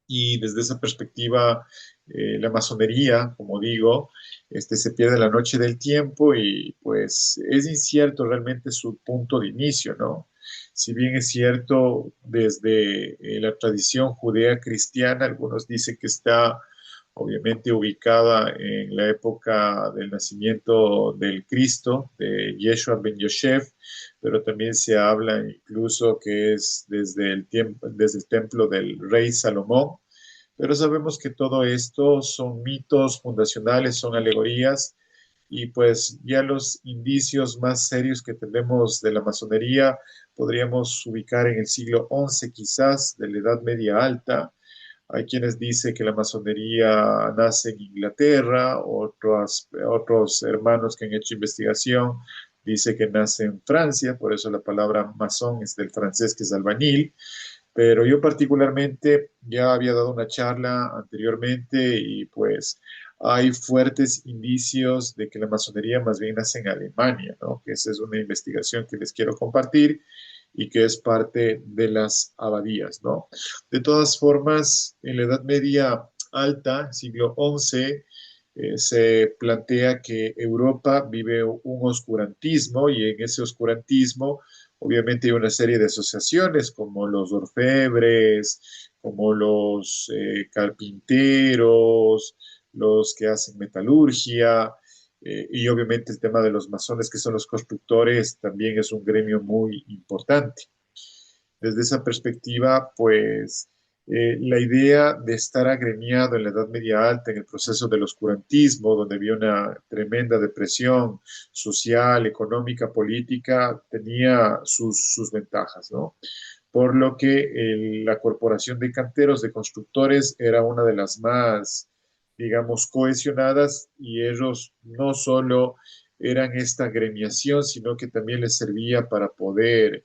Y desde esa perspectiva, la masonería, como digo, se pierde la noche del tiempo y pues es incierto realmente su punto de inicio, ¿no? Si bien es cierto, desde la tradición judea cristiana, algunos dicen que está obviamente ubicada en la época del nacimiento del Cristo, de Yeshua ben Yosef, pero también se habla incluso que es desde el templo del rey Salomón, pero sabemos que todo esto son mitos fundacionales, son alegorías, y pues ya los indicios más serios que tenemos de la masonería podríamos ubicar en el siglo XI quizás, de la Edad Media Alta. Hay quienes dicen que la masonería nace en Inglaterra, otros hermanos que han hecho investigación dicen que nace en Francia, por eso la palabra masón es del francés que es albañil. Pero yo particularmente ya había dado una charla anteriormente y pues hay fuertes indicios de que la masonería más bien nace en Alemania, ¿no? Que esa es una investigación que les quiero compartir y que es parte de las abadías, ¿no? De todas formas, en la Edad Media Alta, siglo XI, se plantea que Europa vive un oscurantismo y en ese oscurantismo obviamente hay una serie de asociaciones como los orfebres, como los carpinteros, los que hacen metalurgia, y obviamente el tema de los masones, que son los constructores, también es un gremio muy importante. Desde esa perspectiva, pues la idea de estar agremiado en la Edad Media Alta, en el proceso del oscurantismo, donde había una tremenda depresión social, económica, política, tenía sus ventajas, ¿no? Por lo que la corporación de canteros, de constructores, era una de las más, digamos, cohesionadas, y ellos no solo eran esta gremiación, sino que también les servía para poder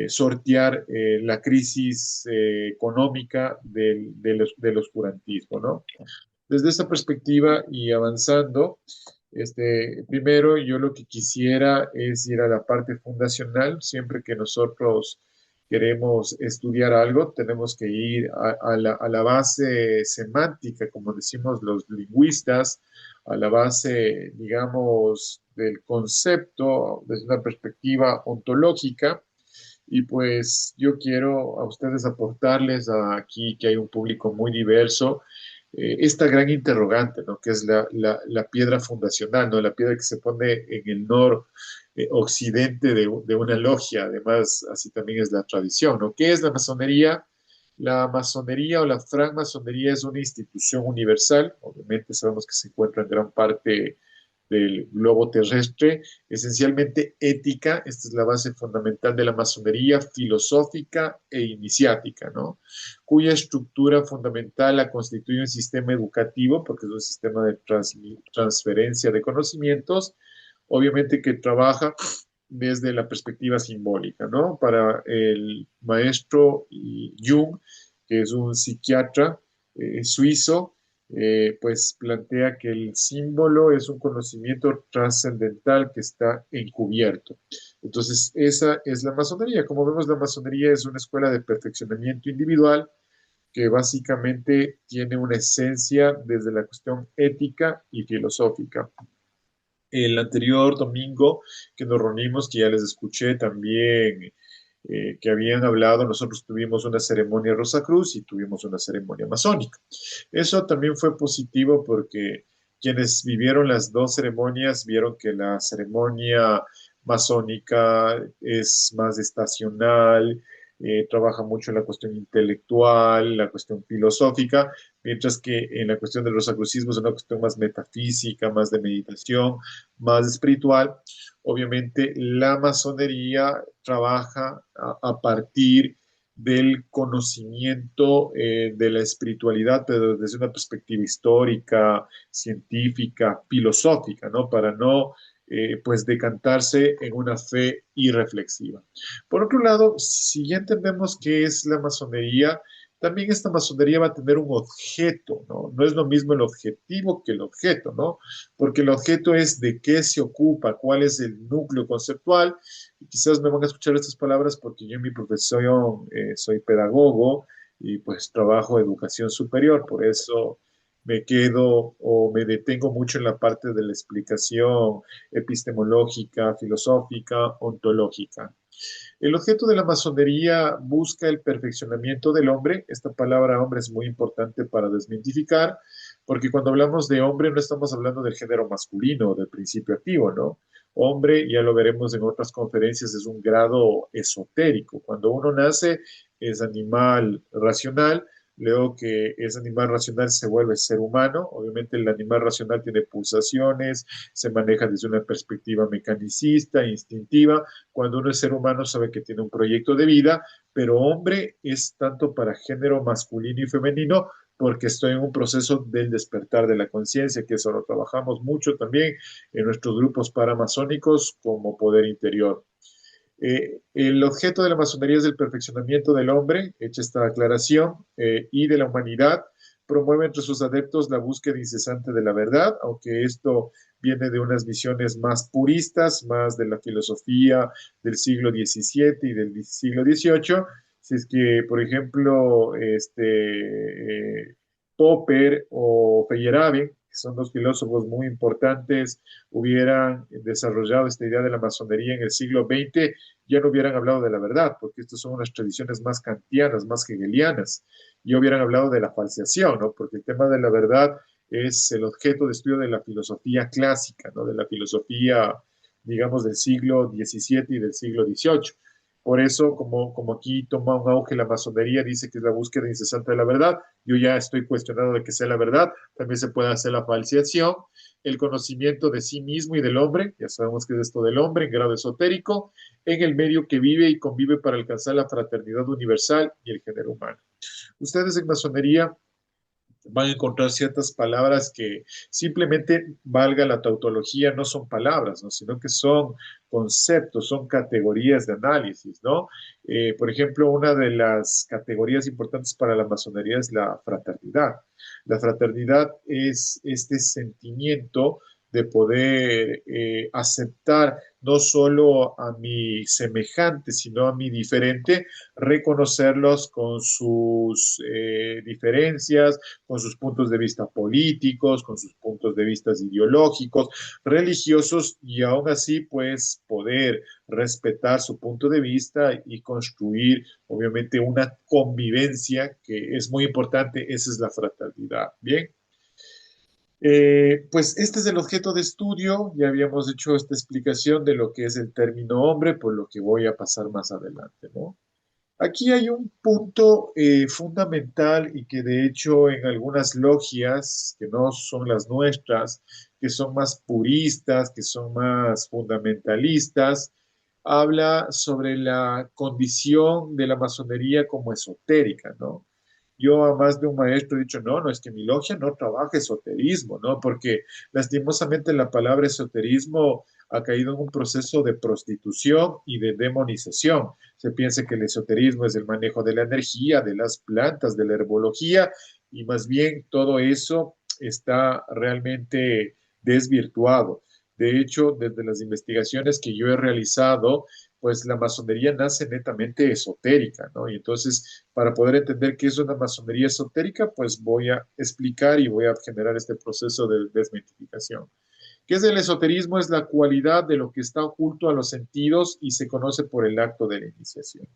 sortear la crisis económica del oscurantismo, ¿no? Desde esa perspectiva y avanzando, primero yo lo que quisiera es ir a la parte fundacional. Siempre que nosotros queremos estudiar algo, tenemos que ir a la base semántica, como decimos los lingüistas, a la base, digamos, del concepto desde una perspectiva ontológica. Y pues yo quiero a ustedes aportarles aquí, que hay un público muy diverso, esta gran interrogante, ¿no? Que es la piedra fundacional, ¿no? La piedra que se pone en el occidente de una logia. Además, así también es la tradición, ¿no? ¿Qué es la masonería? La masonería o la francmasonería es una institución universal. Obviamente sabemos que se encuentra en gran parte del globo terrestre, esencialmente ética. Esta es la base fundamental de la masonería, filosófica e iniciática, ¿no? Cuya estructura fundamental la constituye un sistema educativo, porque es un sistema de transferencia de conocimientos, obviamente que trabaja desde la perspectiva simbólica, ¿no? Para el maestro Jung, que es un psiquiatra suizo, pues plantea que el símbolo es un conocimiento trascendental que está encubierto. Entonces, esa es la masonería. Como vemos, la masonería es una escuela de perfeccionamiento individual que básicamente tiene una esencia desde la cuestión ética y filosófica. El anterior domingo que nos reunimos, que ya les escuché también que habían hablado, nosotros tuvimos una ceremonia Rosa Cruz y tuvimos una ceremonia masónica. Eso también fue positivo porque quienes vivieron las dos ceremonias vieron que la ceremonia masónica es más estacional, trabaja mucho en la cuestión intelectual, la cuestión filosófica, mientras que en la cuestión del rosacrucismo es una cuestión más metafísica, más de meditación, más espiritual. Obviamente la masonería trabaja a partir del conocimiento de la espiritualidad, pero desde una perspectiva histórica, científica, filosófica, ¿no? Para no, pues, decantarse en una fe irreflexiva. Por otro lado, si ya entendemos qué es la masonería, también esta masonería va a tener un objeto, ¿no? No es lo mismo el objetivo que el objeto, ¿no? Porque el objeto es de qué se ocupa, cuál es el núcleo conceptual. Y quizás me van a escuchar estas palabras porque yo en mi profesión soy pedagogo y pues trabajo educación superior, por eso me quedo o me detengo mucho en la parte de la explicación epistemológica, filosófica, ontológica. El objeto de la masonería busca el perfeccionamiento del hombre. Esta palabra hombre es muy importante para desmitificar, porque cuando hablamos de hombre no estamos hablando del género masculino, del principio activo, ¿no? Hombre, ya lo veremos en otras conferencias, es un grado esotérico. Cuando uno nace es animal racional, luego que ese animal racional se vuelve ser humano. Obviamente el animal racional tiene pulsaciones, se maneja desde una perspectiva mecanicista, instintiva. Cuando uno es ser humano sabe que tiene un proyecto de vida, pero hombre es tanto para género masculino y femenino porque estoy en un proceso del despertar de la conciencia, que eso lo trabajamos mucho también en nuestros grupos paramasónicos como poder interior. El objeto de la masonería es el perfeccionamiento del hombre, hecha esta aclaración, y de la humanidad. Promueve entre sus adeptos la búsqueda incesante de la verdad, aunque esto viene de unas visiones más puristas, más de la filosofía del siglo XVII y del siglo XVIII. Si es que, por ejemplo, Popper o Feyerabend, que son dos filósofos muy importantes, hubieran desarrollado esta idea de la masonería en el siglo XX, ya no hubieran hablado de la verdad, porque estas son unas tradiciones más kantianas, más hegelianas, y hubieran hablado de la falseación, ¿no? Porque el tema de la verdad es el objeto de estudio de la filosofía clásica, ¿no? De la filosofía, digamos, del siglo XVII y del siglo XVIII. Por eso, como aquí toma un auge la masonería, dice que es la búsqueda incesante de la verdad, yo ya estoy cuestionado de que sea la verdad, también se puede hacer la falseación, el conocimiento de sí mismo y del hombre, ya sabemos que es esto del hombre en grado esotérico, en el medio que vive y convive para alcanzar la fraternidad universal y el género humano. Ustedes en masonería van a encontrar ciertas palabras que simplemente, valga la tautología, no son palabras, ¿no? Sino que son conceptos, son categorías de análisis, ¿no? Por ejemplo, una de las categorías importantes para la masonería es la fraternidad. La fraternidad es este sentimiento de poder aceptar no solo a mi semejante, sino a mi diferente, reconocerlos con sus diferencias, con sus puntos de vista políticos, con sus puntos de vista ideológicos, religiosos, y aún así, pues, poder respetar su punto de vista y construir, obviamente, una convivencia que es muy importante. Esa es la fraternidad. Bien. Pues este es el objeto de estudio. Ya habíamos hecho esta explicación de lo que es el término hombre, por lo que voy a pasar más adelante, ¿no? Aquí hay un punto fundamental y que de hecho en algunas logias, que no son las nuestras, que son más puristas, que son más fundamentalistas, habla sobre la condición de la masonería como esotérica, ¿no? Yo a más de un maestro he dicho, no, no, es que mi logia no trabaja esoterismo, ¿no? Porque lastimosamente la palabra esoterismo ha caído en un proceso de prostitución y de demonización. Se piensa que el esoterismo es el manejo de la energía, de las plantas, de la herbología, y más bien todo eso está realmente desvirtuado. De hecho, desde las investigaciones que yo he realizado, pues la masonería nace netamente esotérica, ¿no? Y entonces, para poder entender qué es una masonería esotérica, pues voy a explicar y voy a generar este proceso de desmitificación. ¿Qué es el esoterismo? Es la cualidad de lo que está oculto a los sentidos y se conoce por el acto de la iniciación.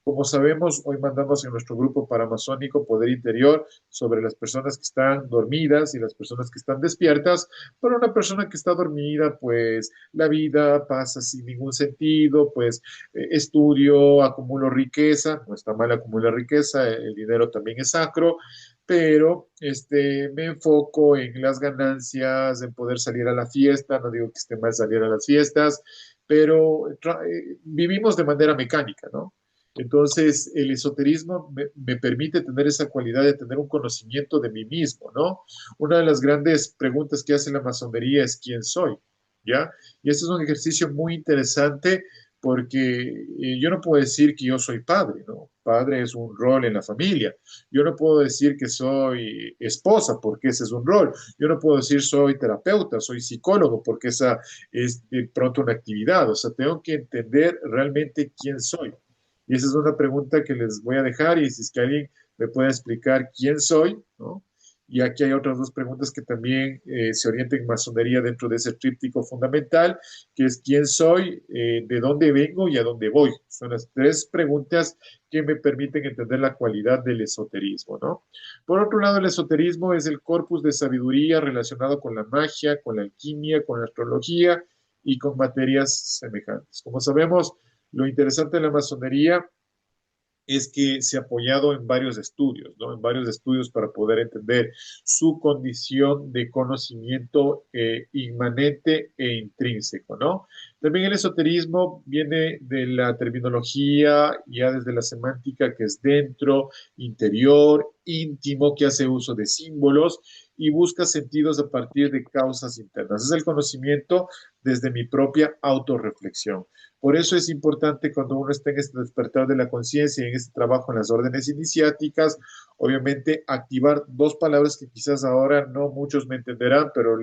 Como sabemos, hoy mandamos en nuestro grupo paramasónico Poder Interior sobre las personas que están dormidas y las personas que están despiertas. Para una persona que está dormida, pues la vida pasa sin ningún sentido, pues estudio, acumulo riqueza, no está mal acumular riqueza, el dinero también es sacro, pero me enfoco en las ganancias, en poder salir a la fiesta, no digo que esté mal salir a las fiestas, pero vivimos de manera mecánica, ¿no? Entonces, el esoterismo me permite tener esa cualidad de tener un conocimiento de mí mismo, ¿no? Una de las grandes preguntas que hace la masonería es ¿quién soy? ¿Ya? Y este es un ejercicio muy interesante porque yo no puedo decir que yo soy padre, ¿no? Padre es un rol en la familia. Yo no puedo decir que soy esposa, porque ese es un rol. Yo no puedo decir soy terapeuta, soy psicólogo, porque esa es de pronto una actividad. O sea, tengo que entender realmente quién soy. Y esa es una pregunta que les voy a dejar y si es que alguien me puede explicar quién soy, ¿no? Y aquí hay otras dos preguntas que también se orientan en masonería dentro de ese tríptico fundamental, que es quién soy, de dónde vengo y a dónde voy. Son las tres preguntas que me permiten entender la cualidad del esoterismo, ¿no? Por otro lado, el esoterismo es el corpus de sabiduría relacionado con la magia, con la alquimia, con la astrología y con materias semejantes. Como sabemos, lo interesante de la masonería es que se ha apoyado en varios estudios, ¿no? En varios estudios para poder entender su condición de conocimiento inmanente e intrínseco, ¿no? También el esoterismo viene de la terminología, ya desde la semántica que es dentro, interior, íntimo, que hace uso de símbolos y busca sentidos a partir de causas internas. Es el conocimiento desde mi propia autorreflexión. Por eso es importante cuando uno está en este despertar de la conciencia y en este trabajo en las órdenes iniciáticas, obviamente activar dos palabras que quizás ahora no muchos me entenderán, pero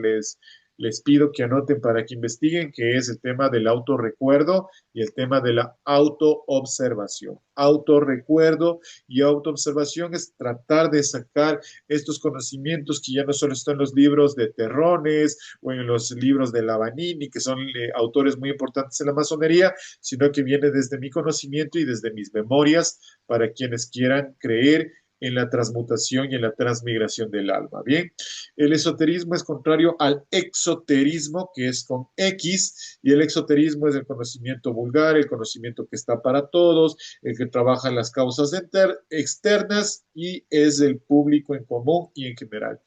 les pido que anoten para que investiguen, que es el tema del autorrecuerdo y el tema de la autoobservación. Autorrecuerdo y autoobservación es tratar de sacar estos conocimientos que ya no solo están en los libros de Terrones o en los libros de Lavanini, que son autores muy importantes en la masonería, sino que viene desde mi conocimiento y desde mis memorias para quienes quieran creer en la transmutación y en la transmigración del alma. Bien, el esoterismo es contrario al exoterismo, que es con X, y el exoterismo es el conocimiento vulgar, el conocimiento que está para todos, el que trabaja en las causas externas y es el público en común y en general.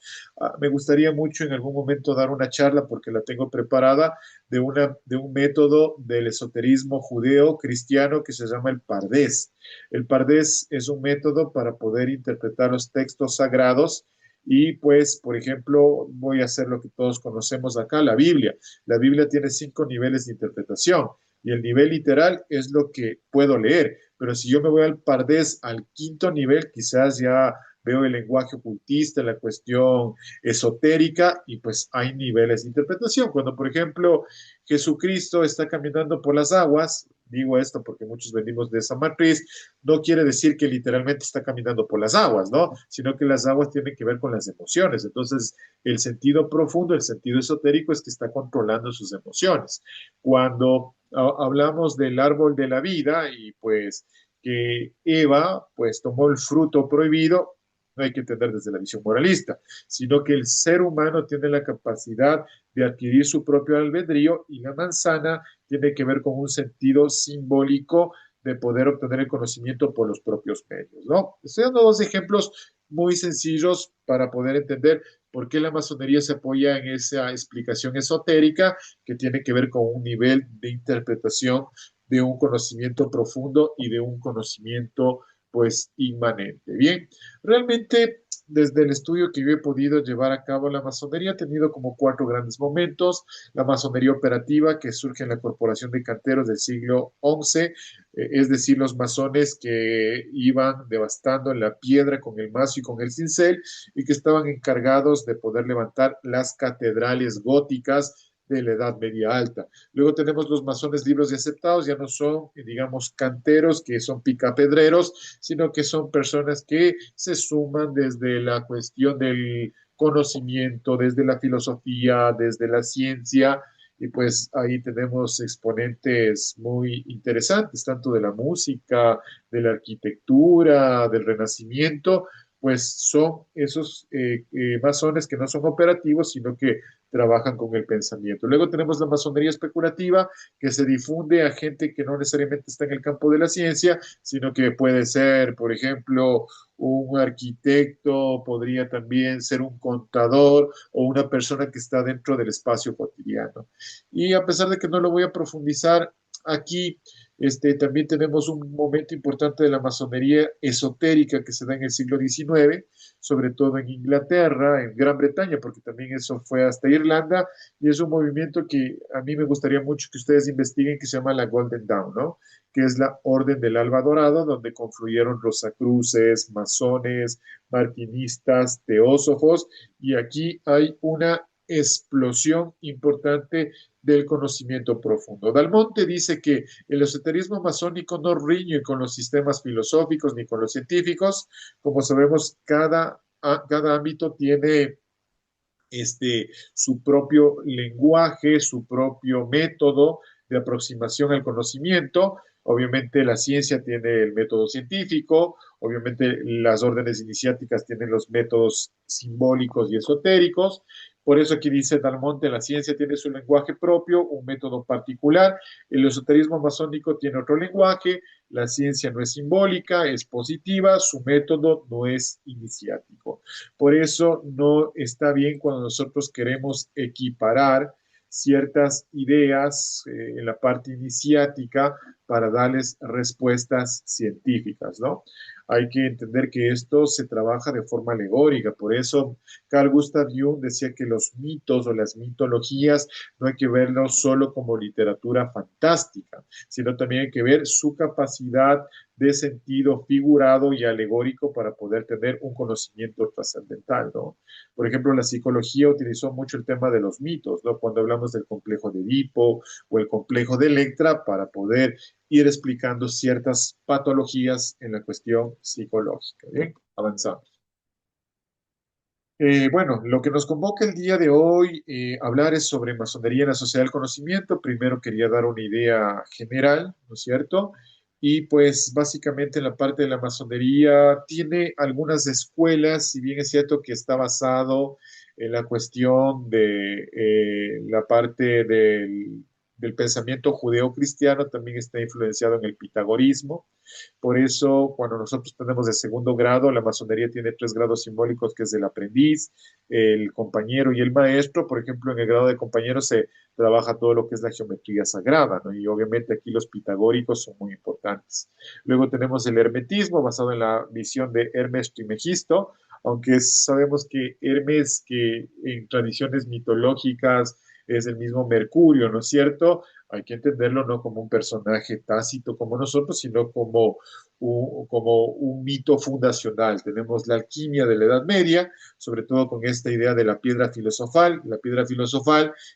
Me gustaría mucho en algún momento dar una charla, porque la tengo preparada, de un método del esoterismo judeo cristiano que se llama el Pardés. El Pardés es un método para poder interpretar los textos sagrados y pues, por ejemplo, voy a hacer lo que todos conocemos acá, la Biblia. La Biblia tiene 5 niveles de interpretación y el nivel literal es lo que puedo leer. Pero si yo me voy al Pardés, al quinto nivel, quizás ya veo el lenguaje ocultista, la cuestión esotérica y pues hay niveles de interpretación. Cuando, por ejemplo, Jesucristo está caminando por las aguas, digo esto porque muchos venimos de esa matriz, no quiere decir que literalmente está caminando por las aguas, ¿no? Sino que las aguas tienen que ver con las emociones. Entonces, el sentido profundo, el sentido esotérico es que está controlando sus emociones. Cuando hablamos del árbol de la vida y pues que Eva pues tomó el fruto prohibido, no hay que entender desde la visión moralista, sino que el ser humano tiene la capacidad de adquirir su propio albedrío y la manzana tiene que ver con un sentido simbólico de poder obtener el conocimiento por los propios medios, ¿no? Estoy dando dos ejemplos muy sencillos para poder entender por qué la masonería se apoya en esa explicación esotérica que tiene que ver con un nivel de interpretación de un conocimiento profundo y de un conocimiento pues inmanente. Bien, realmente desde el estudio que yo he podido llevar a cabo, la masonería ha tenido como 4 grandes momentos. La masonería operativa, que surge en la Corporación de Canteros del siglo XI, es decir, los masones que iban devastando en la piedra con el mazo y con el cincel y que estaban encargados de poder levantar las catedrales góticas de la Edad Media Alta. Luego tenemos los masones libres y aceptados, ya no son, digamos, canteros que son picapedreros, sino que son personas que se suman desde la cuestión del conocimiento, desde la filosofía, desde la ciencia, y pues ahí tenemos exponentes muy interesantes, tanto de la música, de la arquitectura, del renacimiento, pues son esos masones que no son operativos, sino que trabajan con el pensamiento. Luego tenemos la masonería especulativa, que se difunde a gente que no necesariamente está en el campo de la ciencia, sino que puede ser, por ejemplo, un arquitecto, podría también ser un contador o una persona que está dentro del espacio cotidiano. Y a pesar de que no lo voy a profundizar aquí, También tenemos un momento importante de la masonería esotérica que se da en el siglo XIX, sobre todo en Inglaterra, en Gran Bretaña, porque también eso fue hasta Irlanda, y es un movimiento que a mí me gustaría mucho que ustedes investiguen, que se llama la Golden Dawn, ¿no? Que es la Orden del Alba Dorado, donde confluyeron rosacruces, masones, martinistas, teósofos, y aquí hay una explosión importante del conocimiento profundo. Dalmonte dice que el esoterismo masónico no riñe con los sistemas filosóficos ni con los científicos. Como sabemos, cada ámbito tiene su propio lenguaje, su propio método de aproximación al conocimiento. Obviamente la ciencia tiene el método científico, obviamente las órdenes iniciáticas tienen los métodos simbólicos y esotéricos. Por eso aquí dice Dalmonte, la ciencia tiene su lenguaje propio, un método particular. El esoterismo masónico tiene otro lenguaje, la ciencia no es simbólica, es positiva, su método no es iniciático. Por eso no está bien cuando nosotros queremos equiparar ciertas ideas en la parte iniciática para darles respuestas científicas, ¿no? Hay que entender que esto se trabaja de forma alegórica, por eso Carl Gustav Jung decía que los mitos o las mitologías no hay que verlos solo como literatura fantástica, sino también hay que ver su capacidad de sentido figurado y alegórico para poder tener un conocimiento trascendental, ¿no? Por ejemplo, la psicología utilizó mucho el tema de los mitos, ¿no? Cuando hablamos del complejo de Edipo o el complejo de Electra para poder ir explicando ciertas patologías en la cuestión psicológica. Bien, avanzamos. Bueno, lo que nos convoca el día de hoy hablar es sobre masonería en la sociedad del conocimiento. Primero quería dar una idea general, ¿no es cierto? Y pues básicamente en la parte de la masonería tiene algunas escuelas, si bien es cierto que está basado en la cuestión de la parte del pensamiento judeo-cristiano, también está influenciado en el pitagorismo. Por eso, cuando nosotros tenemos de segundo grado, la masonería tiene tres grados simbólicos, que es el aprendiz, el compañero y el maestro. Por ejemplo, en el grado de compañero se trabaja todo lo que es la geometría sagrada, ¿no? Y obviamente aquí los pitagóricos son muy importantes. Luego tenemos el hermetismo, basado en la visión de Hermes Trismegisto, aunque sabemos que Hermes, que en tradiciones mitológicas es el mismo Mercurio, ¿no es cierto? Hay que entenderlo no como un personaje tácito como nosotros, sino como un mito fundacional. Tenemos la alquimia de la Edad Media, sobre todo con esta idea de la piedra filosofal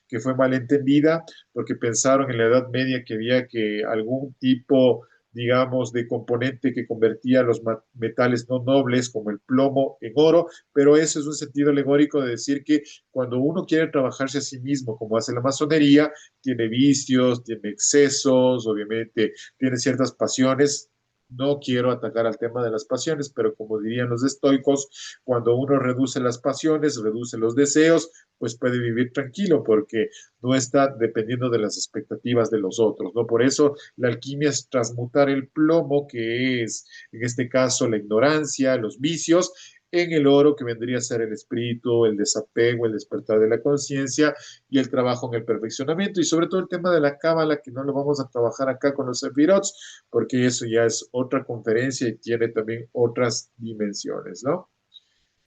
que fue mal entendida porque pensaron en la Edad Media que había que algún tipo digamos, de componente que convertía los metales no nobles como el plomo en oro, pero eso es un sentido alegórico de decir que cuando uno quiere trabajarse a sí mismo, como hace la masonería, tiene vicios, tiene excesos, obviamente tiene ciertas pasiones. No quiero atacar al tema de las pasiones, pero como dirían los estoicos, cuando uno reduce las pasiones, reduce los deseos, pues puede vivir tranquilo porque no está dependiendo de las expectativas de los otros, ¿no? Por eso la alquimia es transmutar el plomo, que es en este caso la ignorancia, los vicios, en el oro, que vendría a ser el espíritu, el desapego, el despertar de la conciencia y el trabajo en el perfeccionamiento. Y sobre todo el tema de la cábala, que no lo vamos a trabajar acá con los sefirots, porque eso ya es otra conferencia y tiene también otras dimensiones, ¿no?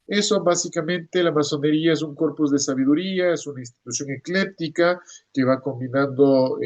Eso básicamente, la masonería es un corpus de sabiduría, es una institución ecléptica que va combinando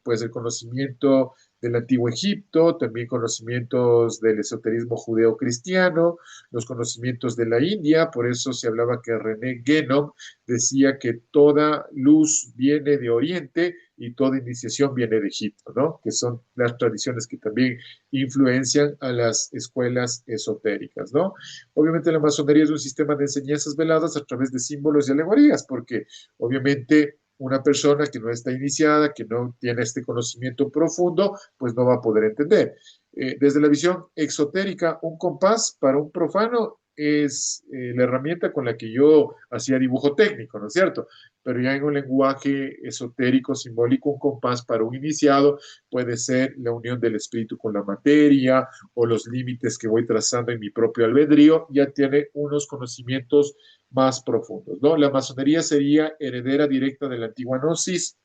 pues el conocimiento del antiguo Egipto, también conocimientos del esoterismo judeo-cristiano, los conocimientos de la India, por eso se hablaba que René Guénon decía que toda luz viene de Oriente y toda iniciación viene de Egipto, ¿no? Que son las tradiciones que también influencian a las escuelas esotéricas, ¿no? Obviamente la masonería es un sistema de enseñanzas veladas a través de símbolos y alegorías, porque obviamente una persona que no está iniciada, que no tiene este conocimiento profundo, pues no va a poder entender. Desde la visión exotérica, un compás para un profano es la herramienta con la que yo hacía dibujo técnico, ¿no es cierto? Pero ya en un lenguaje esotérico, simbólico, un compás para un iniciado puede ser la unión del espíritu con la materia, o los límites que voy trazando en mi propio albedrío, ya tiene unos conocimientos más profundos, ¿no? La masonería sería heredera directa de la antigua gnosis,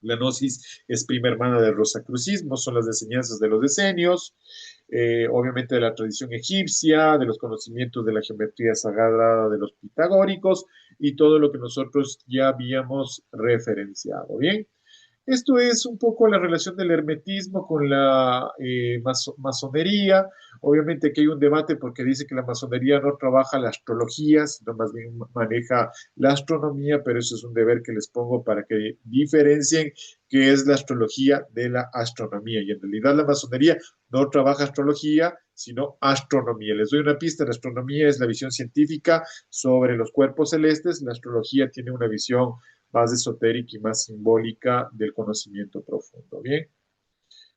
La gnosis es prima hermana del rosacrucismo, son las enseñanzas de los decenios, obviamente de la tradición egipcia, de los conocimientos de la geometría sagrada de los pitagóricos y todo lo que nosotros ya habíamos referenciado. Bien, esto es un poco la relación del hermetismo con la masonería. Obviamente aquí hay un debate porque dice que la masonería no trabaja la astrología, sino más bien maneja la astronomía, pero eso es un deber que les pongo para que diferencien qué es la astrología de la astronomía. Y en realidad la masonería no trabaja astrología, sino astronomía. Les doy una pista, la astronomía es la visión científica sobre los cuerpos celestes, la astrología tiene una visión más esotérica y más simbólica del conocimiento profundo. Bien,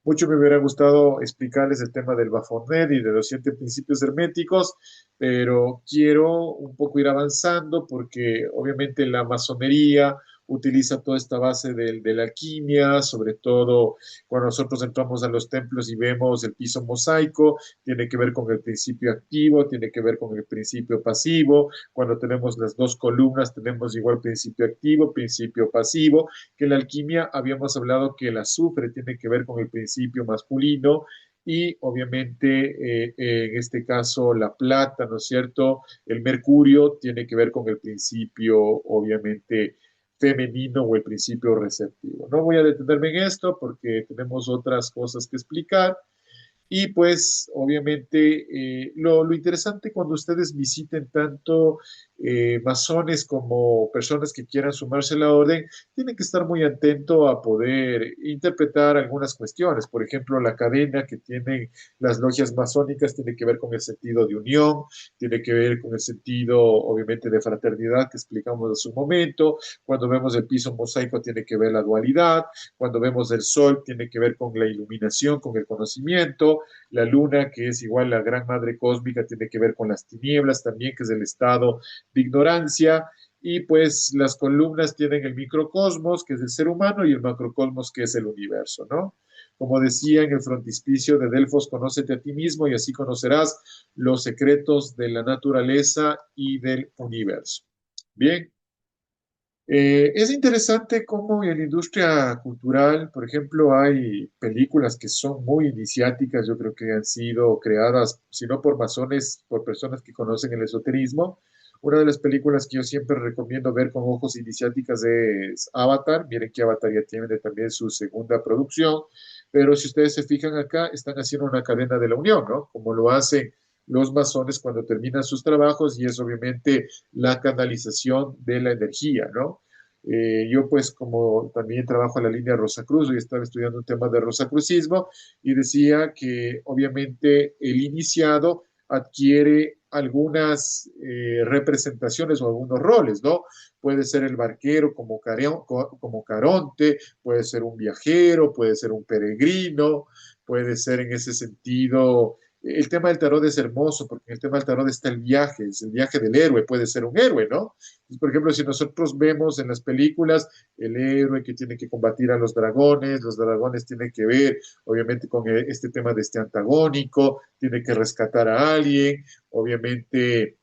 mucho me hubiera gustado explicarles el tema del Baphomet y de los 7 principios herméticos, pero quiero un poco ir avanzando porque obviamente la masonería utiliza toda esta base de la alquimia, sobre todo cuando nosotros entramos a los templos y vemos el piso mosaico, tiene que ver con el principio activo, tiene que ver con el principio pasivo. Cuando tenemos las dos columnas, tenemos igual principio activo, principio pasivo, que en la alquimia habíamos hablado que el azufre tiene que ver con el principio masculino y obviamente en este caso la plata, ¿no es cierto? El mercurio tiene que ver con el principio obviamente femenino o el principio receptivo. No voy a detenerme en esto porque tenemos otras cosas que explicar. Y pues obviamente lo interesante cuando ustedes visiten tanto masones como personas que quieran sumarse a la orden, tienen que estar muy atentos a poder interpretar algunas cuestiones. Por ejemplo, la cadena que tienen las logias masónicas tiene que ver con el sentido de unión, tiene que ver con el sentido obviamente de fraternidad que explicamos en su momento. Cuando vemos el piso mosaico tiene que ver la dualidad. Cuando vemos el sol tiene que ver con la iluminación, con el conocimiento. La luna, que es igual la gran madre cósmica, tiene que ver con las tinieblas también, que es el estado de ignorancia. Y pues las columnas tienen el microcosmos, que es el ser humano, y el macrocosmos, que es el universo, ¿no? Como decía en el frontispicio de Delfos, conócete a ti mismo y así conocerás los secretos de la naturaleza y del universo. Bien, es interesante cómo en la industria cultural, por ejemplo, hay películas que son muy iniciáticas, yo creo que han sido creadas, si no por masones, por personas que conocen el esoterismo. Una de las películas que yo siempre recomiendo ver con ojos iniciáticas es Avatar. Miren que Avatar ya tiene también su segunda producción, pero si ustedes se fijan acá, están haciendo una cadena de la unión, ¿no? Como lo hacen los masones cuando terminan sus trabajos y es obviamente la canalización de la energía, ¿no? Yo pues como también trabajo en la línea Rosacruz, hoy estaba estudiando un tema de rosacrucismo y decía que obviamente el iniciado adquiere algunas representaciones o algunos roles, ¿no? Puede ser el barquero como Caronte, puede ser un viajero, puede ser un peregrino, puede ser en ese sentido el tema del tarot es hermoso porque en el tema del tarot está el viaje, es el viaje del héroe, puede ser un héroe, ¿no? Entonces, por ejemplo, si nosotros vemos en las películas el héroe que tiene que combatir a los dragones tienen que ver, obviamente, con este tema de este antagónico, tiene que rescatar a alguien, obviamente.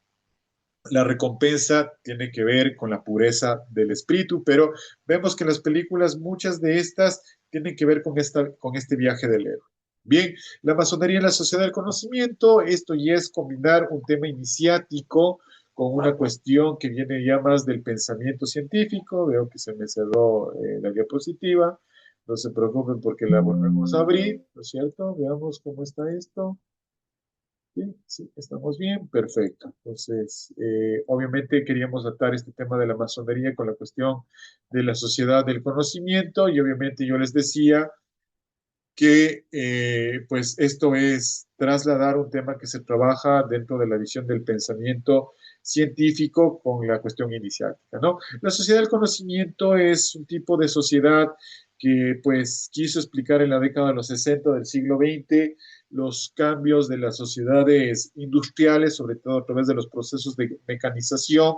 La recompensa tiene que ver con la pureza del espíritu, pero vemos que en las películas muchas de estas tienen que ver con este viaje del héroe. Bien, la masonería en la sociedad del conocimiento, esto ya es combinar un tema iniciático con una cuestión que viene ya más del pensamiento científico. Veo que se me cerró la diapositiva. No se preocupen porque la volvemos a abrir, ¿no es cierto? Veamos cómo está esto. Sí, sí, estamos bien, perfecto. Entonces, obviamente queríamos atar este tema de la masonería con la cuestión de la sociedad del conocimiento y obviamente yo les decía que pues esto es trasladar un tema que se trabaja dentro de la visión del pensamiento científico con la cuestión iniciática, ¿no? La sociedad del conocimiento es un tipo de sociedad que pues quiso explicar en la década de los 60 del siglo XX los cambios de las sociedades industriales, sobre todo a través de los procesos de mecanización,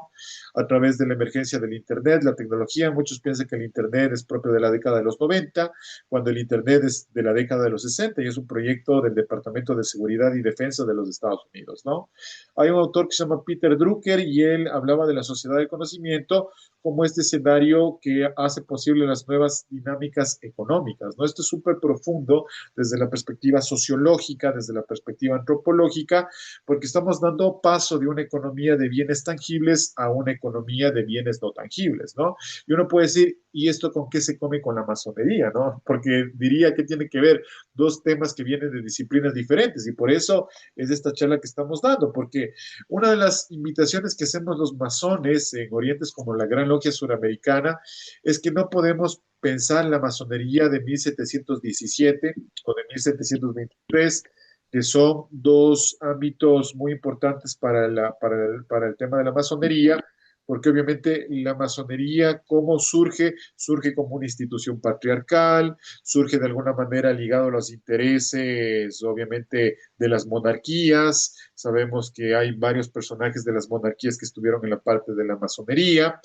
a través de la emergencia del Internet, la tecnología. Muchos piensan que el Internet es propio de la década de los 90, cuando el Internet es de la década de los 60 y es un proyecto del Departamento de Seguridad y Defensa de los Estados Unidos, ¿no? Hay un autor que se llama Peter Drucker y él hablaba de la sociedad del conocimiento como este escenario que hace posible las nuevas dinámicas económicas, ¿no? Esto es súper profundo desde la perspectiva sociológica, desde la perspectiva antropológica, porque estamos dando paso de una economía de bienes tangibles a una economía de bienes no tangibles, ¿no? Y uno puede decir, ¿y esto con qué se come con la masonería, no? Porque diría que tiene que ver dos temas que vienen de disciplinas diferentes y por eso es esta charla que estamos dando, porque una de las invitaciones que hacemos los masones en orientes como la Gran Logia Suramericana es que no podemos pensar la masonería de 1717 o de 1723, que son dos ámbitos muy importantes para el tema de la masonería, porque obviamente la masonería, ¿cómo surge? Surge como una institución patriarcal, surge de alguna manera ligado a los intereses, obviamente, de las monarquías. Sabemos que hay varios personajes de las monarquías que estuvieron en la parte de la masonería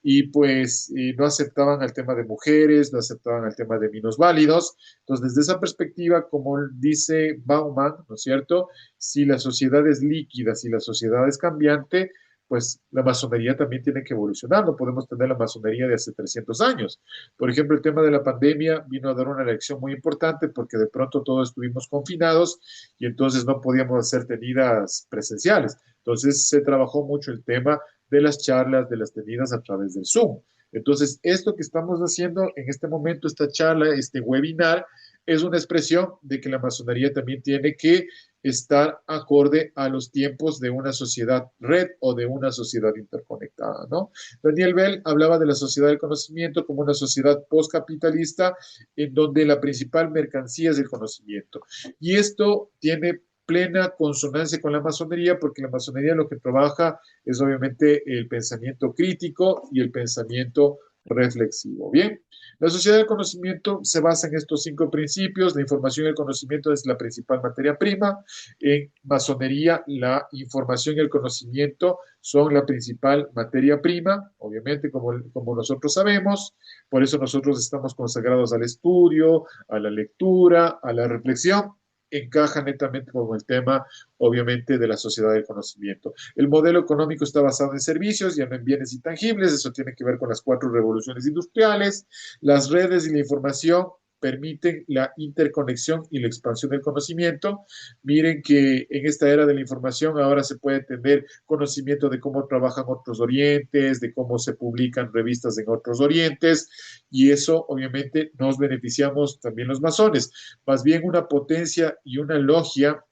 y pues no aceptaban el tema de mujeres, no aceptaban el tema de minusválidos. Entonces, desde esa perspectiva, como dice Bauman, ¿no es cierto? Si la sociedad es líquida, si la sociedad es cambiante, pues la masonería también tiene que evolucionar. No podemos tener la masonería de hace 300 años. Por ejemplo, el tema de la pandemia vino a dar una lección muy importante porque de pronto todos estuvimos confinados y entonces no podíamos hacer tenidas presenciales. Entonces se trabajó mucho el tema de las charlas, de las tenidas a través del Zoom. Entonces, esto que estamos haciendo en este momento, esta charla, este webinar, es una expresión de que la masonería también tiene que estar acorde a los tiempos de una sociedad red o de una sociedad interconectada, ¿no? Daniel Bell hablaba de la sociedad del conocimiento como una sociedad postcapitalista en donde la principal mercancía es el conocimiento. Y esto tiene plena consonancia con la masonería porque la masonería lo que trabaja es obviamente el pensamiento crítico y el pensamiento reflexivo. Bien, la sociedad del conocimiento se basa en estos 5 principios. La información y el conocimiento es la principal materia prima. En masonería, la información y el conocimiento son la principal materia prima, obviamente, como nosotros sabemos. Por eso nosotros estamos consagrados al estudio, a la lectura, a la reflexión. Encaja netamente con el tema, obviamente, de la sociedad del conocimiento. El modelo económico está basado en servicios y en bienes intangibles. Eso tiene que ver con las 4 revoluciones industriales. Las redes y la información permiten la interconexión y la expansión del conocimiento. Miren que en esta era de la información ahora se puede tener conocimiento de cómo trabajan otros orientes, de cómo se publican revistas en otros orientes, y eso obviamente nos beneficiamos también los masones. Más bien una potencia y una logia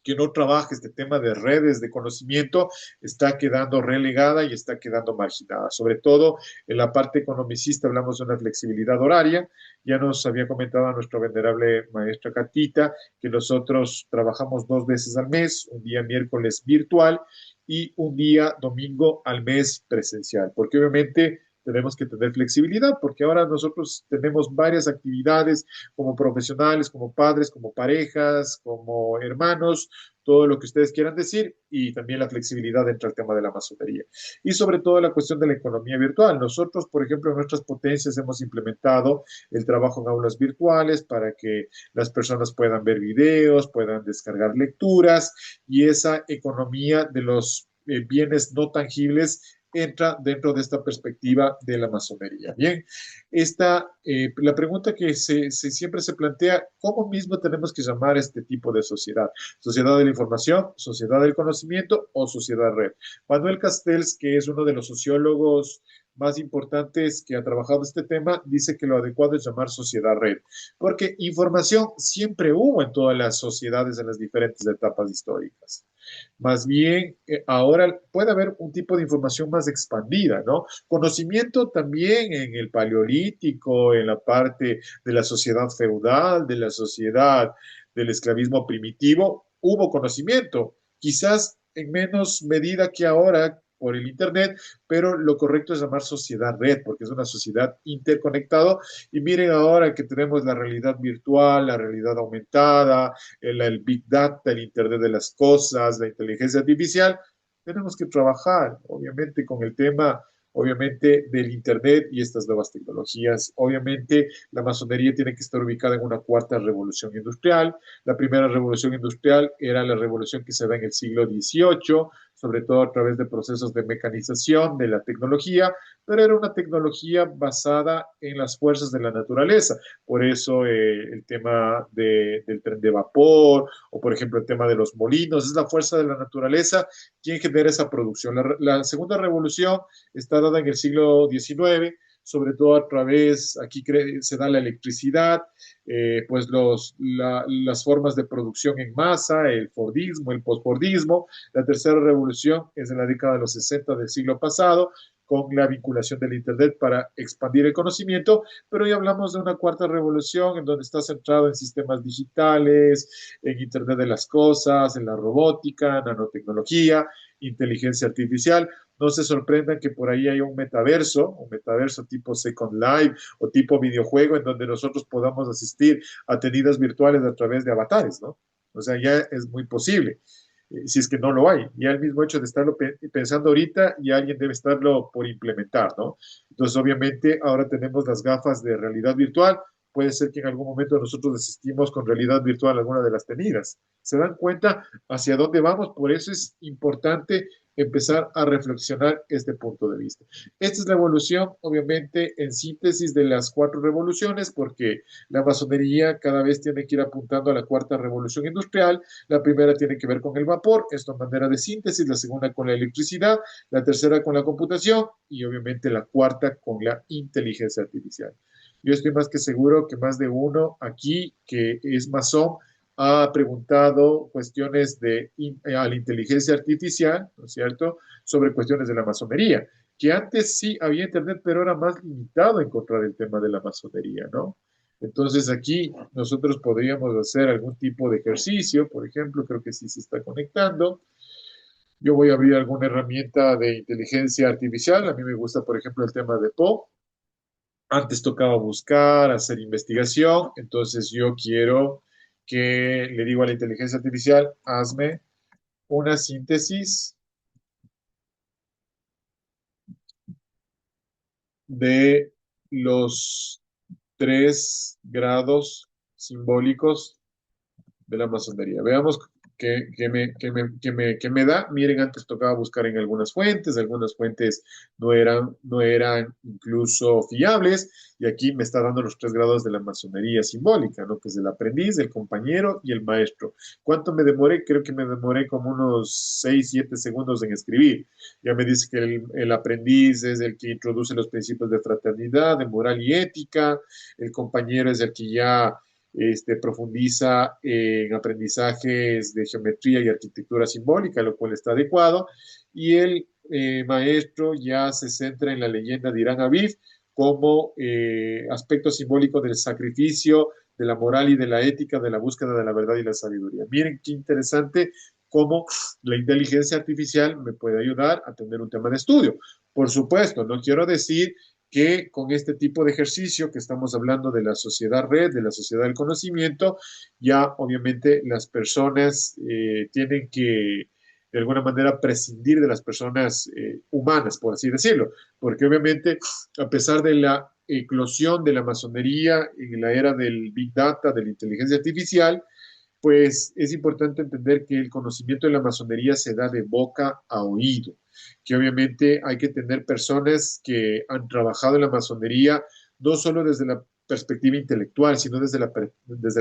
que no trabaja este tema de redes de conocimiento está quedando relegada y está quedando marginada. Sobre todo en la parte economicista hablamos de una flexibilidad horaria. Ya nos había comentado nuestra venerable maestra Catita que nosotros trabajamos 2 veces al mes, un día miércoles virtual y un día domingo al mes presencial, porque obviamente tenemos que tener flexibilidad, porque ahora nosotros tenemos varias actividades como profesionales, como padres, como parejas, como hermanos, todo lo que ustedes quieran decir, y también la flexibilidad dentro del tema de la masonería. Y sobre todo la cuestión de la economía virtual. Nosotros, por ejemplo, en nuestras potencias hemos implementado el trabajo en aulas virtuales para que las personas puedan ver videos, puedan descargar lecturas, y esa economía de los bienes no tangibles entra dentro de esta perspectiva de la masonería. Bien, la pregunta que siempre se plantea, ¿cómo mismo tenemos que llamar a este tipo de sociedad? ¿Sociedad de la información, sociedad del conocimiento o sociedad red? Manuel Castells, que es uno de los sociólogos más importantes que ha trabajado este tema, dice que lo adecuado es llamar sociedad red, porque información siempre hubo en todas las sociedades en las diferentes etapas históricas. Más bien, ahora puede haber un tipo de información más expandida, ¿no? Conocimiento también en el paleolítico, en la parte de la sociedad feudal, de la sociedad del esclavismo primitivo, hubo conocimiento, quizás en menos medida que ahora, por el Internet, pero lo correcto es llamar sociedad red, porque es una sociedad interconectada. Y miren ahora que tenemos la realidad virtual, la realidad aumentada, el Big Data, el Internet de las cosas, la inteligencia artificial, tenemos que trabajar, obviamente, con el tema, obviamente, del Internet y estas nuevas tecnologías. Obviamente, la masonería tiene que estar ubicada en una cuarta revolución industrial. La primera revolución industrial era la revolución que se da en el siglo XVIII, sobre todo a través de procesos de mecanización de la tecnología, pero era una tecnología basada en las fuerzas de la naturaleza. Por eso el tema del tren de vapor o, por ejemplo, el tema de los molinos, es la fuerza de la naturaleza quien genera esa producción. La segunda revolución está dada en el siglo XIX, sobre todo a través, aquí se da la electricidad, pues las formas de producción en masa, el Fordismo, el postfordismo. La tercera revolución es en la década de los 60 del siglo pasado, con la vinculación del Internet para expandir el conocimiento, pero hoy hablamos de una cuarta revolución en donde está centrado en sistemas digitales, en Internet de las cosas, en la robótica, nanotecnología, inteligencia artificial. No se sorprendan que por ahí haya un metaverso tipo Second Life o tipo videojuego en donde nosotros podamos asistir a tenidas virtuales a través de avatares, ¿no? O sea, ya es muy posible, si es que no lo hay. Ya el mismo hecho de estarlo pensando ahorita, ya alguien debe estarlo por implementar, ¿no? Entonces, obviamente, ahora tenemos las gafas de realidad virtual. Puede ser que en algún momento nosotros desistimos con realidad virtual alguna de las tenidas. ¿Se dan cuenta hacia dónde vamos? Por eso es importante empezar a reflexionar este punto de vista. Esta es la evolución, obviamente, en síntesis de las cuatro revoluciones, porque la masonería cada vez tiene que ir apuntando a la cuarta revolución industrial. La primera tiene que ver con el vapor, esto a manera de síntesis, la segunda con la electricidad, la tercera con la computación y obviamente la cuarta con la inteligencia artificial. Yo estoy más que seguro que más de uno aquí que es masón ha preguntado cuestiones a la inteligencia artificial, ¿no es cierto?, sobre cuestiones de la masonería, que antes sí había internet, pero era más limitado encontrar el tema de la masonería, ¿no? Entonces aquí nosotros podríamos hacer algún tipo de ejercicio, por ejemplo, creo que sí se está conectando. Yo voy a abrir alguna herramienta de inteligencia artificial. A mí me gusta, por ejemplo, el tema de Poe. Antes tocaba buscar, hacer investigación, entonces yo quiero que le digo a la inteligencia artificial, hazme una síntesis de los tres grados simbólicos de la masonería. Veamos qué me da. Miren, antes tocaba buscar en algunas fuentes no eran incluso fiables, y aquí me está dando los tres grados de la masonería simbólica, ¿no? Que es el aprendiz, el compañero y el maestro. ¿Cuánto me demoré? Creo que me demoré como unos 6, 7 segundos en escribir. Ya me dice que el aprendiz es el que introduce los principios de fraternidad, de moral y ética. El compañero es el que ya profundiza en aprendizajes de geometría y arquitectura simbólica, lo cual está adecuado, y el maestro ya se centra en la leyenda de Irán Aviv como aspecto simbólico del sacrificio, de la moral y de la ética, de la búsqueda de la verdad y la sabiduría. Miren qué interesante cómo la inteligencia artificial me puede ayudar a tener un tema de estudio. Por supuesto, no quiero decir que con este tipo de ejercicio que estamos hablando de la sociedad red, de la sociedad del conocimiento, ya obviamente las personas tienen que de alguna manera prescindir de las personas humanas, por así decirlo, porque obviamente a pesar de la eclosión de la masonería en la era del Big Data, de la inteligencia artificial, pues es importante entender que el conocimiento de la masonería se da de boca a oído, que obviamente hay que tener personas que han trabajado en la masonería no solo desde la perspectiva intelectual, sino desde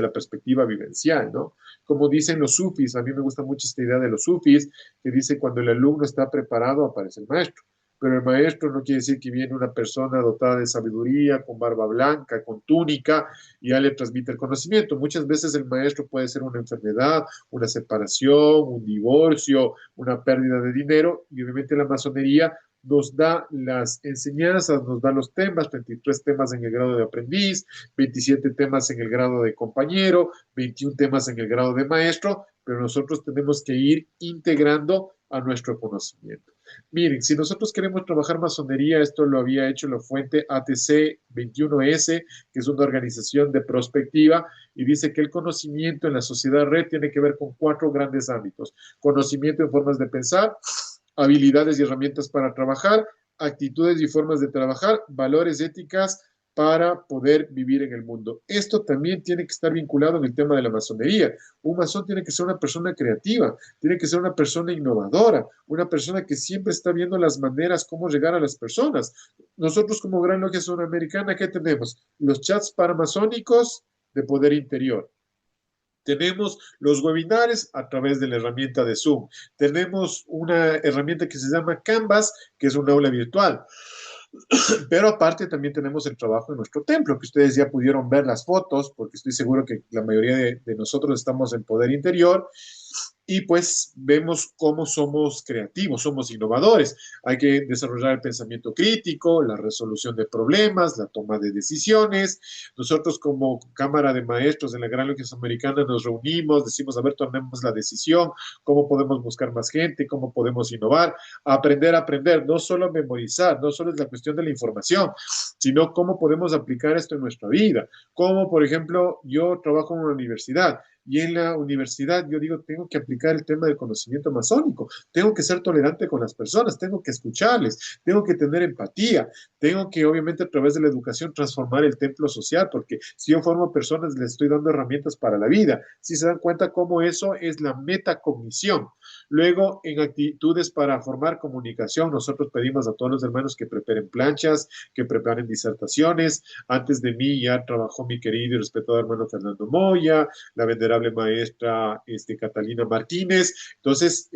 la perspectiva vivencial, ¿no? Como dicen los sufis, a mí me gusta mucho esta idea de los sufis, que dice cuando el alumno está preparado, aparece el maestro. Pero el maestro no quiere decir que viene una persona dotada de sabiduría, con barba blanca, con túnica, y ya le transmite el conocimiento. Muchas veces el maestro puede ser una enfermedad, una separación, un divorcio, una pérdida de dinero, y obviamente la masonería nos da las enseñanzas, nos da los temas, 23 temas en el grado de aprendiz, 27 temas en el grado de compañero, 21 temas en el grado de maestro, pero nosotros tenemos que ir integrando a nuestro conocimiento. Miren, si nosotros queremos trabajar masonería, esto lo había hecho la fuente ATC 21S, que es una organización de prospectiva, y dice que el conocimiento en la sociedad red tiene que ver con 4 grandes ámbitos: conocimiento en formas de pensar, habilidades y herramientas para trabajar, actitudes y formas de trabajar, valores, éticas para poder vivir en el mundo. Esto también tiene que estar vinculado en el tema de la masonería. Un masón tiene que ser una persona creativa, tiene que ser una persona innovadora, una persona que siempre está viendo las maneras cómo llegar a las personas. Nosotros como Gran Logia Sudamericana, ¿qué tenemos? Los chats paramasónicos de poder interior. Tenemos los webinares a través de la herramienta de Zoom. Tenemos una herramienta que se llama Canvas, que es un aula virtual. Pero aparte también tenemos el trabajo en nuestro templo, que ustedes ya pudieron ver las fotos, porque estoy seguro que la mayoría de nosotros estamos en poder interior y pues vemos cómo somos creativos, somos innovadores. Hay que desarrollar el pensamiento crítico, la resolución de problemas, la toma de decisiones. Nosotros como Cámara de Maestros de la Gran Logia Americana nos reunimos, decimos, a ver, tomemos la decisión, cómo podemos buscar más gente, cómo podemos innovar, aprender a aprender, no solo memorizar, no solo es la cuestión de la información, sino cómo podemos aplicar esto en nuestra vida. Como, por ejemplo, yo trabajo en una universidad, y en la universidad yo digo, tengo que aplicar el tema del conocimiento masónico, tengo que ser tolerante con las personas, tengo que escucharles, tengo que tener empatía, tengo que obviamente a través de la educación transformar el templo social, porque si yo formo personas les estoy dando herramientas para la vida. Si se dan cuenta cómo eso es la metacognición. Luego, en actitudes para formar comunicación, nosotros pedimos a todos los hermanos que preparen planchas, que preparen disertaciones. Antes de mí ya trabajó mi querido y respetado hermano Fernando Moya, la venerable maestra Catalina Martínez. Entonces,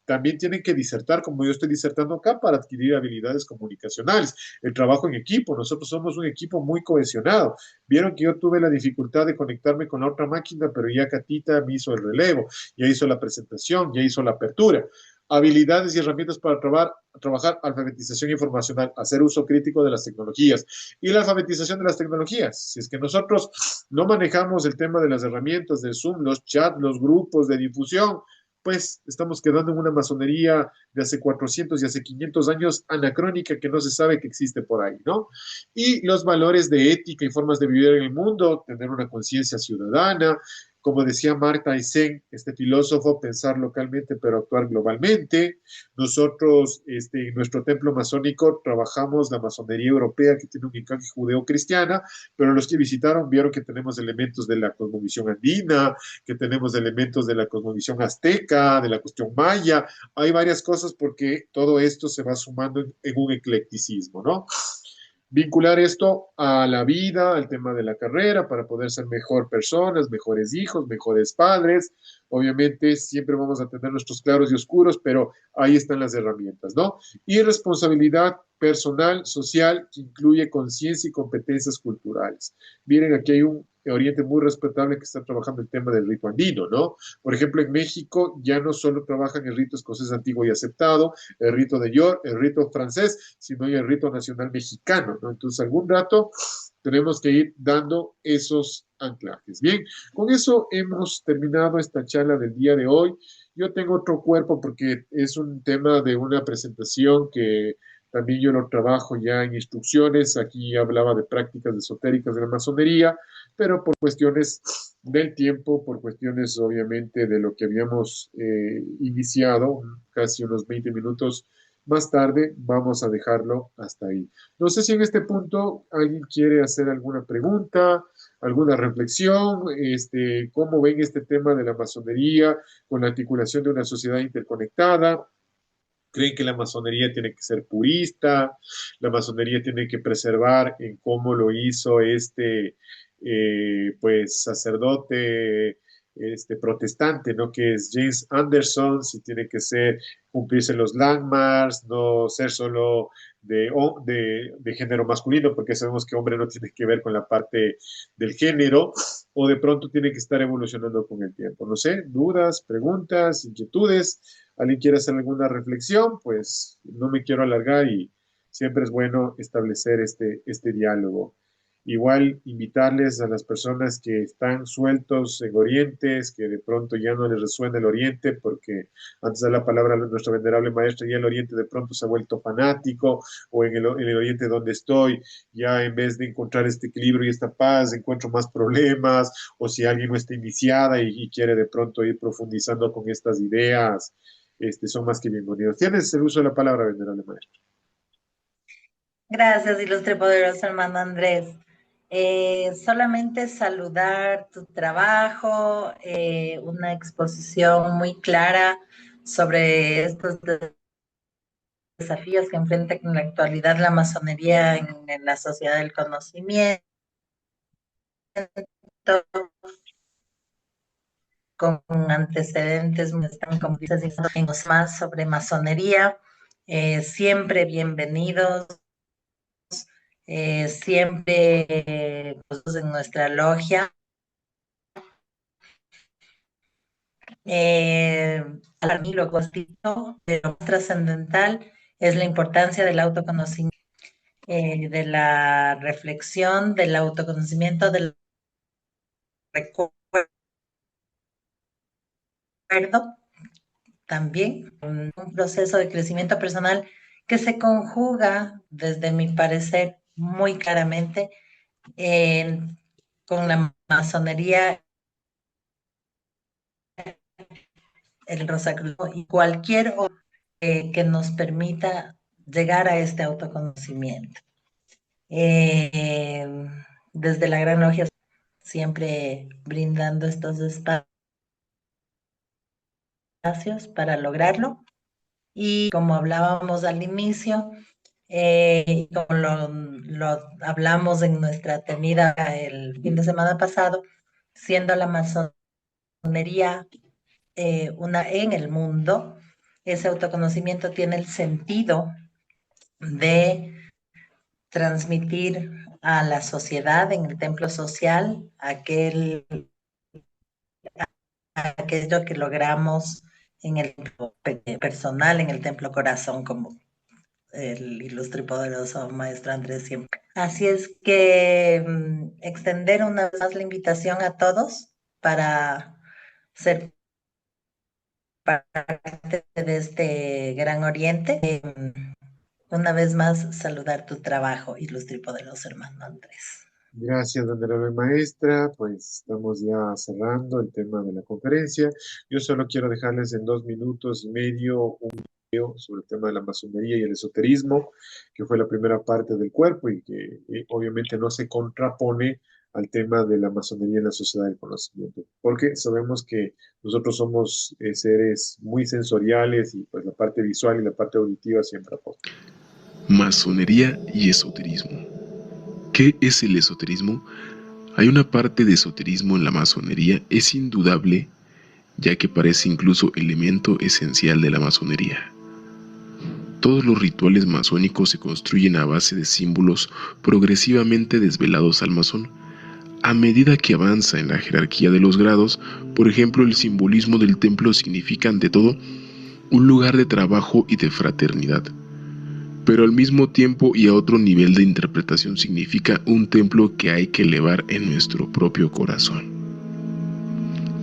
también tienen que disertar, como yo estoy disertando acá, para adquirir habilidades comunicacionales. El trabajo en equipo, nosotros somos un equipo muy cohesionado. Vieron que yo tuve la dificultad de conectarme con la otra máquina, pero ya Catita me hizo el relevo, ya hizo la presentación, ya hizo la apertura. Habilidades y herramientas para trabajar alfabetización informacional, hacer uso crítico de las tecnologías y la alfabetización de las tecnologías. Si es que nosotros no manejamos el tema de las herramientas del Zoom, los chats, los grupos de difusión, pues estamos quedando en una masonería de hace 400 y hace 500 años anacrónica que no se sabe que existe por ahí, ¿no? Y los valores de ética y formas de vivir en el mundo, tener una conciencia ciudadana, como decía Marta Eysen, este filósofo, pensar localmente pero actuar globalmente. Nosotros, en nuestro templo masónico, trabajamos la masonería europea que tiene un encaje judeo-cristiana, pero los que visitaron vieron que tenemos elementos de la cosmovisión andina, que tenemos elementos de la cosmovisión azteca, de la cuestión maya. Hay varias cosas porque todo esto se va sumando en un eclecticismo, ¿no? Vincular esto a la vida, al tema de la carrera, para poder ser mejor personas, mejores hijos, mejores padres. Obviamente siempre vamos a tener nuestros claros y oscuros, pero ahí están las herramientas, ¿no? Y responsabilidad personal, social, que incluye conciencia y competencias culturales. Miren, aquí hay un oriente muy respetable que está trabajando el tema del rito andino, ¿no? Por ejemplo, en México ya no solo trabajan el rito escocés antiguo y aceptado, el rito de York, el rito francés, sino el rito nacional mexicano, ¿no? Entonces, algún rato tenemos que ir dando esos anclajes. Bien, con eso hemos terminado esta charla del día de hoy. Yo tengo otro cuerpo porque es un tema de una presentación que también yo lo trabajo ya en instrucciones. Aquí hablaba de prácticas esotéricas de la masonería, pero por cuestiones del tiempo, por cuestiones obviamente de lo que habíamos iniciado, casi unos 20 minutos más tarde, vamos a dejarlo hasta ahí. No sé si en este punto alguien quiere hacer alguna pregunta, alguna reflexión, cómo ven este tema de la masonería con la articulación de una sociedad interconectada. ¿Creen que la masonería tiene que ser purista? ¿La masonería tiene que preservar en cómo lo hizo pues, sacerdote protestante, ¿no? Que es James Anderson, si tiene que ser, cumplirse los landmarks, no ser solo de género masculino, porque sabemos que hombre no tiene que ver con la parte del género, o de pronto tiene que estar evolucionando con el tiempo. No sé, dudas, preguntas, inquietudes. ¿Alguien quiere hacer alguna reflexión? Pues no me quiero alargar y siempre es bueno establecer este diálogo. Igual invitarles a las personas que están sueltos en Orientes, que de pronto ya no les resuena el Oriente, porque antes de la palabra de nuestro venerable maestro, ya el Oriente de pronto se ha vuelto fanático, o en el Oriente donde estoy, ya en vez de encontrar este equilibrio y esta paz, encuentro más problemas, o si alguien no está iniciada y quiere de pronto ir profundizando con estas ideas, son más que bienvenidos. Tienes el uso de la palabra, venerable maestro. Gracias, ilustre poderoso hermano Andrés. Solamente saludar tu trabajo, una exposición muy clara sobre estos desafíos que enfrenta en la actualidad la masonería en la sociedad del conocimiento, con antecedentes, me están como dices, más sobre masonería. Siempre bienvenidos, siempre en nuestra logia. Para mí lo constituyo, pero más trascendental es la importancia del autoconocimiento, de la reflexión, del autoconocimiento, del recuerdo también, un proceso de crecimiento personal que se conjuga, desde mi parecer, muy claramente con la masonería, el Rosacruciano y cualquier otro que nos permita llegar a este autoconocimiento. Desde la Gran Logia, siempre brindando estos espacios para lograrlo. Y como hablábamos al inicio, como lo hablamos en nuestra tenida el fin de semana pasado, siendo la masonería una en el mundo, ese autoconocimiento tiene el sentido de transmitir a la sociedad en el templo social aquello que logramos en el templo personal, en el templo corazón, como el ilustre y poderoso maestro Andrés siempre. Así es que extender una vez más la invitación a todos para ser parte de este gran oriente. Una vez más, saludar tu trabajo, ilustre y poderoso hermano Andrés. Gracias, venerable maestra. Pues estamos ya cerrando el tema de la conferencia. Yo solo quiero dejarles en 2 minutos y medio un video sobre el tema de la masonería y el esoterismo, que fue la primera parte del cuerpo y que obviamente no se contrapone al tema de la masonería en la sociedad del conocimiento, porque sabemos que nosotros somos seres muy sensoriales y pues la parte visual y la parte auditiva siempre aportan. Masonería y esoterismo. ¿Qué es el esoterismo? Hay una parte de esoterismo en la masonería, es indudable, ya que parece incluso elemento esencial de la masonería. Todos los rituales masónicos se construyen a base de símbolos progresivamente desvelados al masón. A medida que avanza en la jerarquía de los grados, por ejemplo, el simbolismo del templo significa ante todo un lugar de trabajo y de fraternidad. Pero al mismo tiempo y a otro nivel de interpretación significa un templo que hay que elevar en nuestro propio corazón.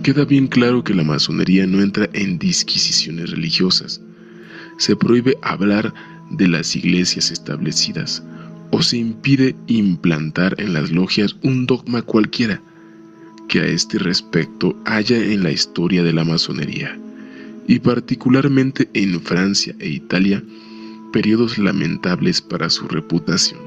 Queda bien claro que la masonería no entra en disquisiciones religiosas. Se prohíbe hablar de las iglesias establecidas o se impide implantar en las logias un dogma cualquiera que a este respecto haya en la historia de la masonería, y particularmente en Francia e Italia, periodos lamentables para su reputación.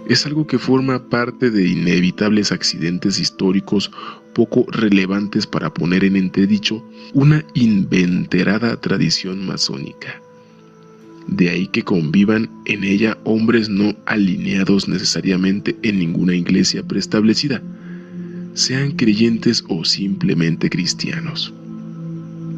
Es algo que forma parte de inevitables accidentes históricos poco relevantes para poner en entredicho una inveterada tradición masónica. De ahí que convivan en ella hombres no alineados necesariamente en ninguna iglesia preestablecida, sean creyentes o simplemente cristianos,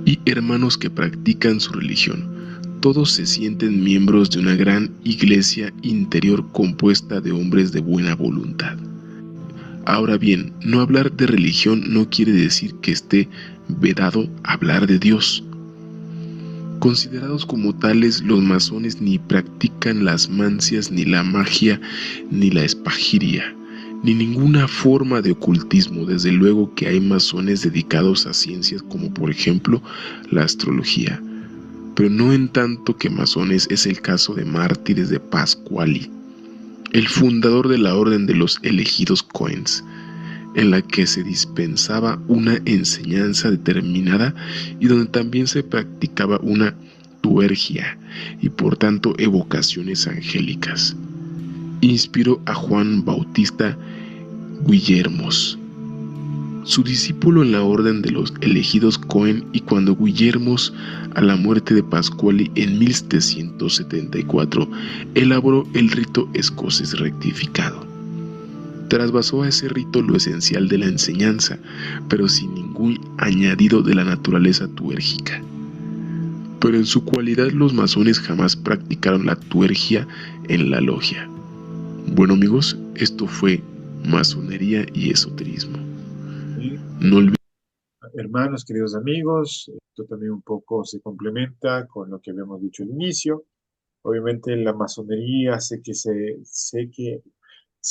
y hermanos que practican su religión. Todos se sienten miembros de una gran iglesia interior compuesta de hombres de buena voluntad. Ahora bien, no hablar de religión no quiere decir que esté vedado hablar de Dios. Considerados como tales, los masones ni practican las mancias, ni la magia, ni la espagiria. ni ninguna forma de ocultismo. Desde luego que hay masones dedicados a ciencias como por ejemplo la astrología, pero no en tanto que masones es el caso de Mártires de Pasquali, el fundador de la Orden de los Elegidos Coens, en la que se dispensaba una enseñanza determinada y donde también se practicaba una tuergia y por tanto evocaciones angélicas. Inspiró a Juan Bautista Guillermos, su discípulo en la Orden de los Elegidos Coen, y cuando Guillermos, a la muerte de Pasquali en 1774, elaboró el rito escocés rectificado. Trasvasó a ese rito lo esencial de la enseñanza, pero sin ningún añadido de la naturaleza tuérgica. Pero en su cualidad los masones jamás practicaron la tuergia en la logia. Bueno amigos, esto fue masonería y esoterismo. No olviden. Hermanos, queridos amigos, esto también un poco se complementa con lo que habíamos dicho al inicio. Obviamente la masonería sé que se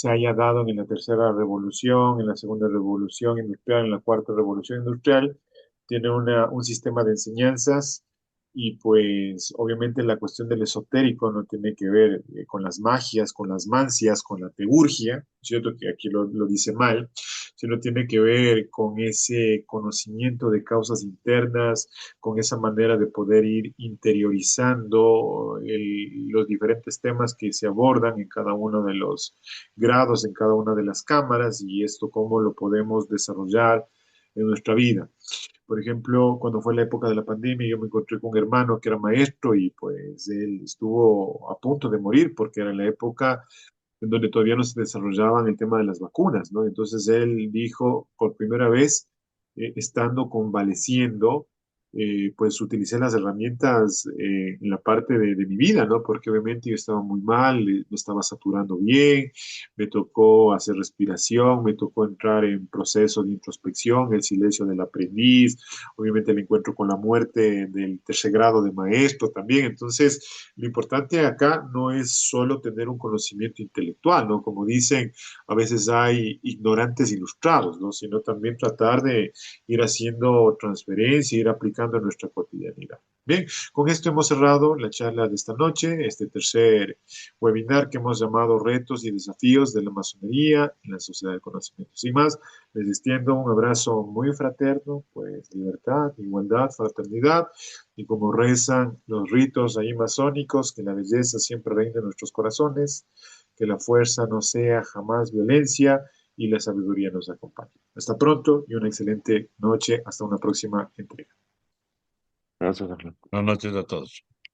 haya dado en la tercera revolución, en la segunda revolución industrial, en la cuarta revolución industrial, tiene un sistema de enseñanzas y pues obviamente la cuestión del esotérico no tiene que ver con las magias, con las mancias, con la teurgia, cierto que aquí lo dice mal, sino tiene que ver con ese conocimiento de causas internas, con esa manera de poder ir interiorizando los diferentes temas que se abordan en cada uno de los grados, en cada una de las cámaras y esto cómo lo podemos desarrollar en nuestra vida. Por ejemplo, cuando fue la época de la pandemia, yo me encontré con un hermano que era maestro y pues él estuvo a punto de morir porque era la época en donde todavía no se desarrollaban el tema de las vacunas, ¿no? Entonces él dijo, por primera vez, estando convaleciendo, pues utilicé las herramientas en la parte de mi vida, ¿no? Porque obviamente yo estaba muy mal, no estaba saturando bien, me tocó hacer respiración, me tocó entrar en proceso de introspección, el silencio del aprendiz, obviamente el encuentro con la muerte del tercer grado de maestro también. Entonces, lo importante acá no es solo tener un conocimiento intelectual, ¿no? Como dicen, a veces hay ignorantes ilustrados, ¿no? Sino también tratar de ir haciendo transferencia, ir aplicando en nuestra cotidianidad. Bien, con esto hemos cerrado la charla de esta noche, este tercer webinar que hemos llamado Retos y Desafíos de la Masonería en la Sociedad del Conocimiento. Sin más, les extiendo un abrazo muy fraterno, pues libertad, igualdad, fraternidad, y como rezan los ritos ahí masónicos, que la belleza siempre reine en nuestros corazones, que la fuerza no sea jamás violencia y la sabiduría nos acompañe. Hasta pronto y una excelente noche. Hasta una próxima entrega. Gracias, Carlos. Buenas noches a todos.